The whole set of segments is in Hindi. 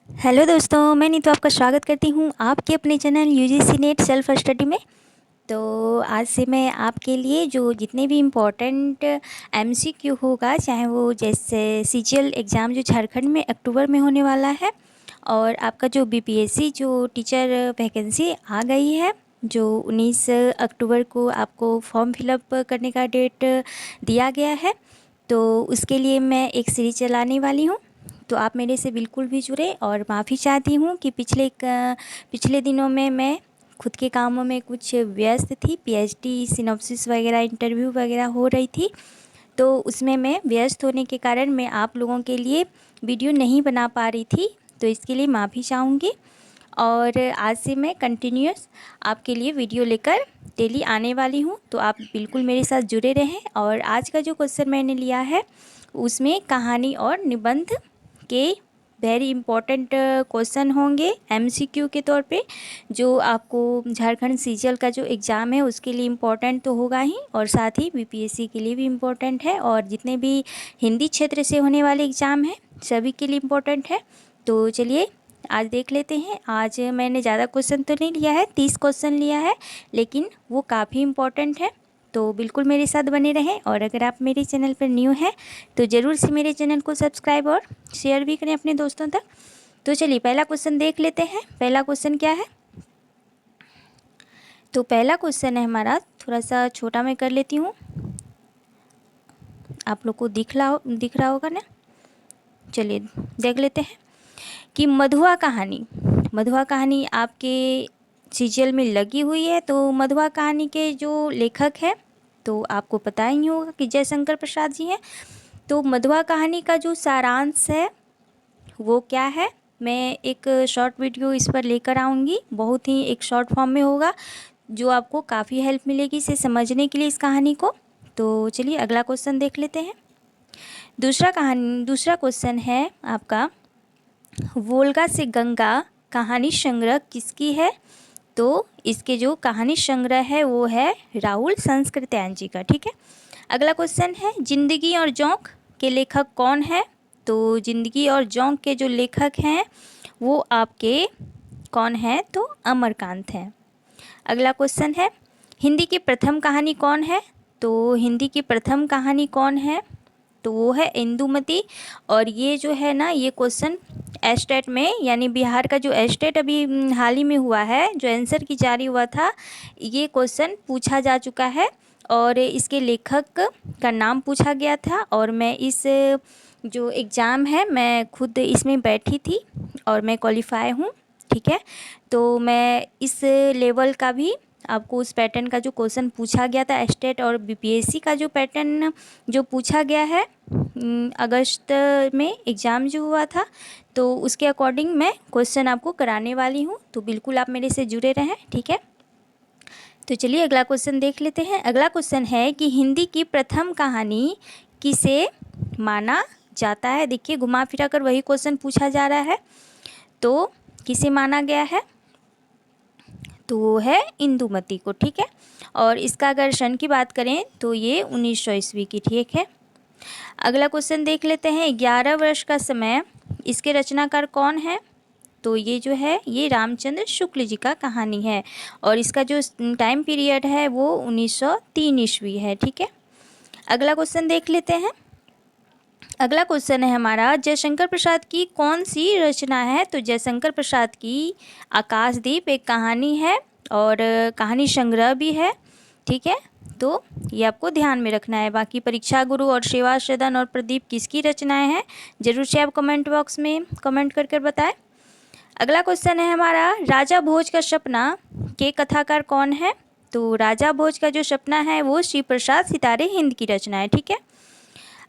हेलो दोस्तों, मैं नीतू आपका स्वागत करती हूँ आपके अपने channel UGC net self study में। तो आज से मैं आपके लिए जो जितने भी इम्पोर्टेंट एमसीक्यू होगा, चाहे वो जैसे सीजीएल एग्ज़ाम जो झारखंड में अक्टूबर में होने वाला है, और आपका जो बीपीएससी जो टीचर वैकेंसी आ गई है, जो 19 अक्टूबर को आपको फॉर्म फिलअप करने का डेट दिया गया है, तो उसके लिए मैं एक सीरीज चलाने वाली हूँ। तो आप मेरे से बिल्कुल भी जुड़े, और माफ़ी चाहती हूँ कि पिछले दिनों में मैं खुद के कामों में कुछ व्यस्त थी। पीएचडी सिनॉप्सिस वगैरह इंटरव्यू वगैरह हो रही थी, तो उसमें मैं व्यस्त होने के कारण मैं आप लोगों के लिए वीडियो नहीं बना पा रही थी, तो इसके लिए माफ़ी चाहूँगी। और आज से मैं कंटिन्यूअस आपके लिए वीडियो लेकर डेली आने वाली हूँ, तो आप बिल्कुल मेरे साथ जुड़े रहें। और आज का जो क्वेश्चन मैंने लिया है उसमें कहानी और निबंध के वेरी इंपॉर्टेंट क्वेश्चन होंगे एमसीक्यू के तौर पे, जो आपको झारखंड सीजीएल का जो एग्ज़ाम है उसके लिए इम्पोर्टेंट तो होगा ही, और साथ ही बीपीएससी के लिए भी इम्पोर्टेंट है, और जितने भी हिंदी क्षेत्र से होने वाले एग्ज़ाम हैं सभी के लिए इम्पोर्टेंट है। तो चलिए आज देख लेते हैं। आज मैंने ज़्यादा क्वेश्चन तो नहीं लिया है, 30 क्वेश्चन लिया है, लेकिन वो काफ़ी इम्पोर्टेंट है, तो बिल्कुल मेरे साथ बने रहें। और अगर आप मेरे चैनल पर न्यू हैं तो ज़रूर से मेरे चैनल को सब्सक्राइब और शेयर भी करें अपने दोस्तों तक। तो चलिए पहला क्वेश्चन देख लेते हैं। पहला क्वेश्चन क्या है? तो पहला क्वेश्चन है हमारा, थोड़ा सा छोटा मैं कर लेती हूँ, आप लोग को दिख रहा होगा ना। चलिए देख लेते हैं कि मधुआ कहानी आपके सीरियल में लगी हुई है। तो मधुआ कहानी के जो लेखक हैं तो आपको पता ही होगा कि जयशंकर प्रसाद जी हैं। तो मधुआ कहानी का जो सारांश है वो क्या है, मैं एक शॉर्ट वीडियो इस पर लेकर आऊँगी, बहुत ही एक शॉर्ट फॉर्म में होगा, जो आपको काफ़ी हेल्प मिलेगी इसे समझने के लिए, इस कहानी को। तो चलिए अगला क्वेश्चन देख लेते हैं। दूसरा क्वेश्चन है आपका, वोल्गा से गंगा कहानी संग्रह किसकी है? तो इसके जो कहानी संग्रह है वो है राहुल संस्कृत्यायन जी का। ठीक है। अगला क्वेश्चन है, जिंदगी और जोंक के लेखक कौन है? तो जिंदगी और जोंक के जो लेखक हैं वो आपके कौन हैं? तो अमरकांत हैं। अगला क्वेश्चन है, हिंदी की प्रथम कहानी कौन है? तो हिंदी की प्रथम कहानी कौन है? तो वो है इंदुमती। और ये जो है ना, ये क्वेश्चन एस्टेट में, यानी बिहार का जो एस्टेट अभी हाल ही में हुआ है, जो आंसर की जारी हुआ था, ये क्वेश्चन पूछा जा चुका है, और इसके लेखक का नाम पूछा गया था। और मैं इस जो एग्ज़ाम है मैं खुद इसमें बैठी थी और मैं क्वालिफाई हूँ। ठीक है। तो मैं इस लेवल का भी आपको उस पैटर्न का जो क्वेश्चन पूछा गया था स्टेट और बीपीएससी का जो पैटर्न जो पूछा गया है अगस्त में एग्ज़ाम जो हुआ था, तो उसके अकॉर्डिंग मैं क्वेश्चन आपको कराने वाली हूँ, तो बिल्कुल आप मेरे से जुड़े रहें। ठीक है। तो चलिए अगला क्वेश्चन देख लेते हैं। अगला क्वेश्चन है कि हिंदी की प्रथम कहानी किसे माना जाता है? देखिए घुमा फिरा कर वही क्वेश्चन पूछा जा रहा है, तो किसे माना गया है? तो वो है इंदुमती को। ठीक है। और इसका अगर सन की बात करें तो ये 1900 ईस्वी की। ठीक है। अगला क्वेश्चन देख लेते हैं, 11 वर्ष का समय, इसके रचनाकार कौन है? तो ये जो है ये रामचंद्र शुक्ल जी का कहानी है, और इसका जो टाइम पीरियड है वो 1903 ईस्वी है। ठीक है। अगला क्वेश्चन देख लेते हैं। अगला क्वेश्चन है हमारा, जयशंकर प्रसाद की कौन सी रचना है? तो जयशंकर प्रसाद की आकाशदीप एक कहानी है, और कहानी संग्रह भी है। ठीक है। तो ये आपको ध्यान में रखना है। बाकी परीक्षा गुरु और सेवा सदन और प्रदीप किसकी रचनाएं हैं, जरूर से आप कमेंट बॉक्स में कमेंट कर बताएं। अगला क्वेश्चन है हमारा, राजा भोज का सपना के कथाकार कौन है? तो राजा भोज का जो सपना है वो श्री प्रसाद सितारे हिंद की रचना है। ठीक है।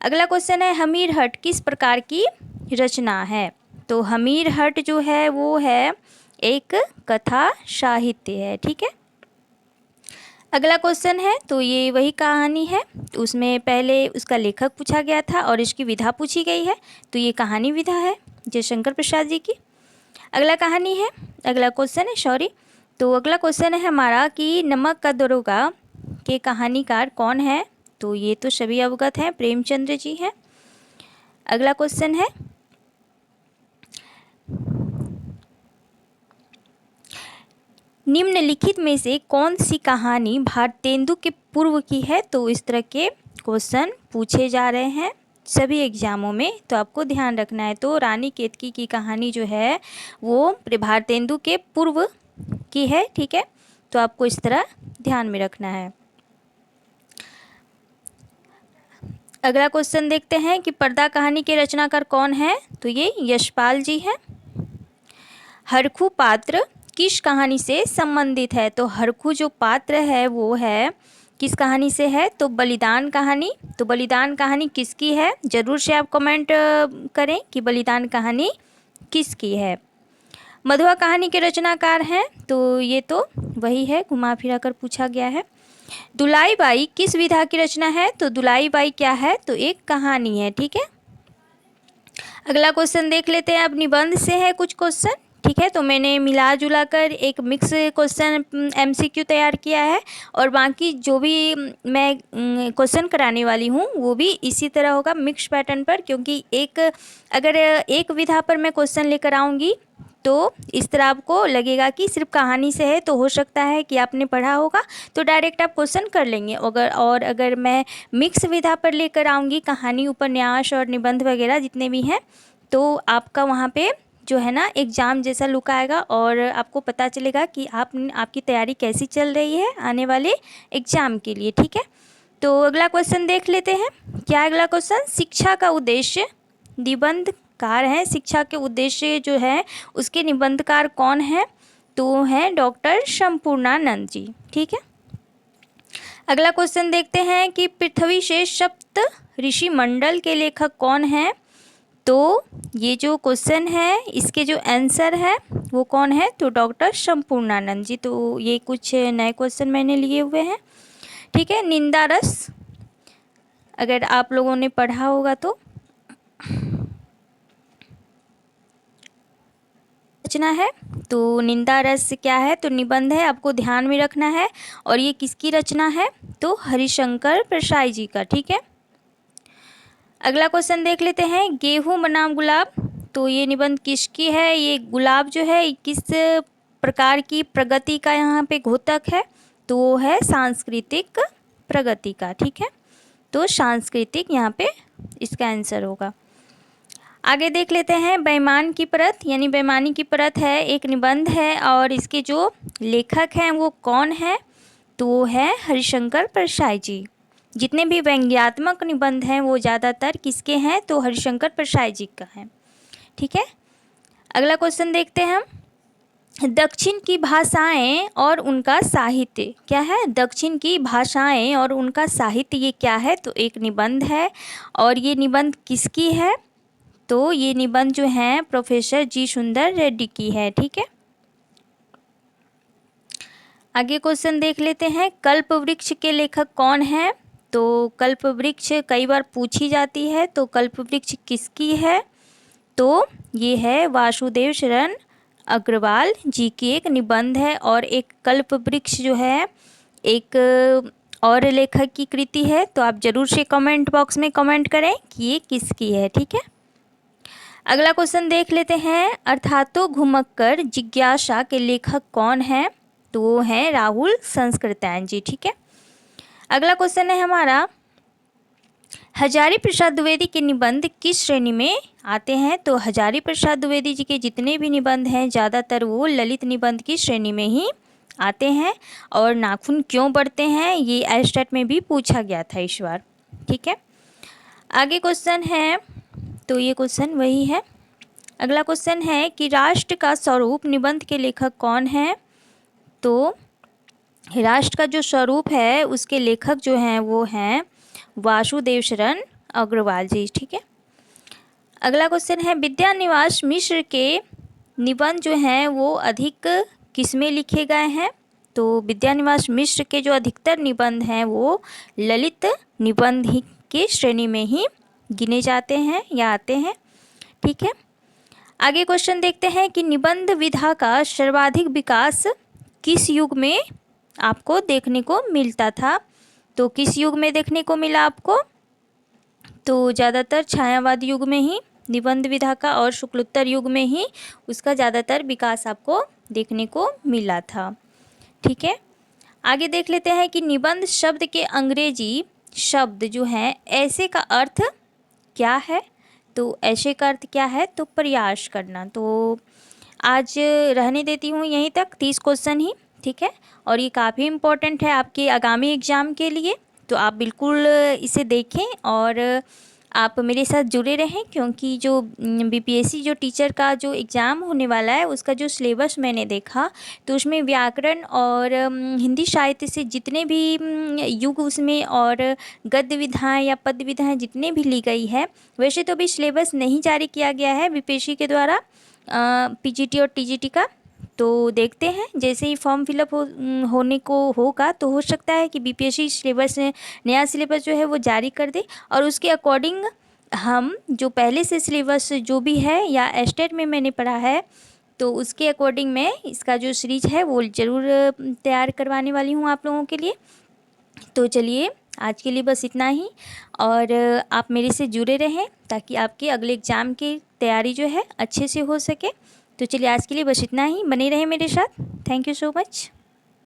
अगला क्वेश्चन है, हमीर हट किस प्रकार की रचना है? तो हमीर हट जो है वो है एक कथा साहित्य है। ठीक है। अगला क्वेश्चन है, तो ये वही कहानी है, तो उसमें पहले उसका लेखक पूछा गया था और इसकी विधा पूछी गई है, तो ये कहानी विधा है जयशंकर प्रसाद जी की। अगला क्वेश्चन है सॉरी, तो अगला क्वेश्चन है हमारा कि नमक का दरोगा के कहानीकार कौन है? तो ये तो सभी अवगत हैं, प्रेमचंद्र जी हैं। अगला क्वेश्चन है, निम्नलिखित में से कौन सी कहानी भारतेंदु के पूर्व की है? तो इस तरह के क्वेश्चन पूछे जा रहे हैं सभी एग्जामों में, तो आपको ध्यान रखना है। तो रानी केतकी की कहानी जो है वो भारतेंदु के पूर्व की है, ठीक है, तो आपको इस तरह ध्यान में रखना है। अगला क्वेश्चन देखते हैं कि पर्दा कहानी के रचनाकार कौन है? तो ये यशपाल जी हैं। हरखू पात्र किस कहानी से संबंधित है? तो हरखू जो पात्र है वो है किस कहानी से है? तो बलिदान कहानी। तो बलिदान कहानी किसकी है? जरूर से आप कमेंट करें कि बलिदान कहानी किसकी है। मधुआ कहानी के रचनाकार हैं? तो ये तो वही है, घुमा फिरा कर पूछा गया है। दुलाई बाई किस विधा की रचना है? तो दुलाई बाई क्या है? तो एक कहानी है, ठीक है। अगला क्वेश्चन देख लेते हैं, अब निबंध से है कुछ क्वेश्चन, ठीक है। तो मैंने मिला जुला कर एक मिक्स क्वेश्चन एमसीक्यू तैयार किया है, और बाकी जो भी मैं क्वेश्चन कराने वाली हूँ वो भी इसी तरह होगा, मिक्स पैटर्न पर, क्योंकि अगर एक विधा पर मैं क्वेश्चन लेकर आऊँगी तो इस तरह आपको लगेगा कि सिर्फ कहानी से है, तो हो सकता है कि आपने पढ़ा होगा तो डायरेक्ट आप क्वेश्चन कर लेंगे। अगर मैं मिक्स विधा पर लेकर आऊँगी, कहानी, उपन्यास और निबंध वगैरह जितने भी हैं, तो आपका वहाँ पे जो है ना एग्ज़ाम जैसा लुक आएगा, और आपको पता चलेगा कि आपकी तैयारी कैसी चल रही है आने वाले एग्ज़ाम के लिए, ठीक है। तो अगला क्वेश्चन देख लेते हैं। क्या अगला क्वेश्चन? शिक्षा का उद्देश्य, निबंधकार हैं, शिक्षा के उद्देश्य जो है उसके निबंधकार कौन है? तो हैं डॉक्टर संपूर्णानंद जी, ठीक है। अगला क्वेश्चन देखते हैं कि पृथ्वी से सप्त ऋषि मंडल के लेखक कौन हैं? तो ये जो क्वेश्चन है इसके जो आंसर है वो कौन है? तो डॉक्टर संपूर्णानंद जी। तो ये कुछ नए क्वेश्चन मैंने लिए हुए हैं, ठीक है। निंदा रस, अगर आप लोगों ने पढ़ा होगा तो रचना है। तो निंदा रस क्या है? तो निबंध है, आपको ध्यान में रखना है। और ये किसकी रचना है? तो हरिशंकर प्रसाई जी का, ठीक है। अगला क्वेश्चन देख लेते हैं, गेहूं बनाम गुलाब। तो ये निबंध किसकी है? ये गुलाब जो है किस प्रकार की प्रगति का यहाँ पे घोतक है? तो वो है सांस्कृतिक प्रगति का, ठीक है। तो सांस्कृतिक यहाँ पे इसका आंसर होगा। आगे देख लेते हैं, बेईमान की परत, यानी बेईमानी की परत है, एक निबंध है, और इसके जो लेखक हैं वो कौन है? तो वो है हरिशंकर प्रसाई जी। जितने भी व्यंग्यात्मक निबंध हैं वो ज़्यादातर किसके हैं? तो हरिशंकर प्रसाई जी का है, ठीक है। अगला क्वेश्चन देखते हैं हम, दक्षिण की भाषाएं और उनका साहित्य। क्या है? दक्षिण की भाषाएं और उनका साहित्य, ये क्या है? तो एक निबंध है, और ये निबंध किसकी है? तो ये निबंध जो है प्रोफेसर जी सुंदर रेड्डी की है, ठीक है। आगे क्वेश्चन देख लेते हैं, कल्प वृक्ष के लेखक कौन है? तो कल्प वृक्ष कई बार पूछी जाती है, तो कल्प वृक्ष किसकी है? तो ये है वासुदेव शरण अग्रवाल जी की एक निबंध है, और एक कल्प वृक्ष जो है एक और लेखक की कृति है। तो आप जरूर से कमेंट बॉक्स में कमेंट करें कि ये किसकी है, ठीक है। अगला क्वेश्चन देख लेते हैं, अर्थातो घुमक्कर जिज्ञासा के लेखक कौन है? तो वो हैं राहुल संस्कृत्यायन जी, ठीक है। अगला क्वेश्चन है हमारा, हजारी प्रसाद द्विवेदी के निबंध किस श्रेणी में आते हैं? तो हजारी प्रसाद द्विवेदी जी के जितने भी निबंध हैं ज़्यादातर वो ललित निबंध की श्रेणी में ही आते हैं। और नाखून क्यों बढ़ते हैं, ये एस्टेट में भी पूछा गया था इस बार, ठीक है। आगे क्वेश्चन है, तो ये क्वेश्चन वही है। अगला क्वेश्चन है कि राष्ट्र का स्वरूप निबंध के लेखक कौन है? तो राष्ट्र का जो स्वरूप है उसके लेखक जो हैं वो हैं वासुदेव शरण अग्रवाल जी, ठीक है। अगला क्वेश्चन है, विद्यानिवास मिश्र के निबंध जो हैं वो अधिक किसमें लिखे गए हैं? तो विद्यानिवास मिश्र के जो अधिकतर निबंध हैं वो ललित निबंध ही के श्रेणी में ही गिने जाते हैं या आते हैं, ठीक है। आगे क्वेश्चन देखते हैं कि निबंध विधा का सर्वाधिक विकास किस युग में आपको देखने को मिलता था? तो किस युग में देखने को मिला आपको? तो ज़्यादातर छायावाद युग में ही निबंध विधा का, और शुक्लोत्तर युग में ही उसका ज़्यादातर विकास आपको देखने को मिला था। ठीक है, आगे देख लेते हैं कि निबंध शब्द के अंग्रेजी शब्द जो हैं ऐसे का अर्थ क्या है। तो ऐसे का अर्थ क्या है, तो प्रयास करना। तो आज रहने देती हूँ यहीं तक, 30 क्वेश्चन ही, ठीक है। और ये काफ़ी इम्पोर्टेंट है आपके आगामी एग्ज़ाम के लिए, तो आप बिल्कुल इसे देखें और आप मेरे साथ जुड़े रहें, क्योंकि जो बीपीएससी जो टीचर का जो एग्ज़ाम होने वाला है उसका जो सिलेबस मैंने देखा तो उसमें व्याकरण और हिंदी साहित्य से जितने भी युग उसमें और गद्य विधाएँ या पद विधाएँ जितने भी ली गई है, वैसे तो अभी सिलेबस नहीं जारी किया गया है बीपीएससी के द्वारा पीजीटी और टीजीटी का। तो देखते हैं जैसे ही फॉर्म फिलअप होने को होगा तो हो सकता है कि बीपीएससी सिलेबस नया सिलेबस जो है वो जारी कर दे, और उसके अकॉर्डिंग हम जो पहले से सिलेबस जो भी है या एस्टेट में मैंने पढ़ा है तो उसके अकॉर्डिंग मैं इसका जो सीरीज है वो ज़रूर तैयार करवाने वाली हूँ आप लोगों के लिए। तो चलिए आज के लिए बस इतना ही, और आप मेरे से जुड़े रहें ताकि आपके अगले एग्ज़ाम की तैयारी जो है अच्छे से हो सके। तो चलिए आज के लिए बस इतना ही, बने रहें मेरे साथ। Thank you so much.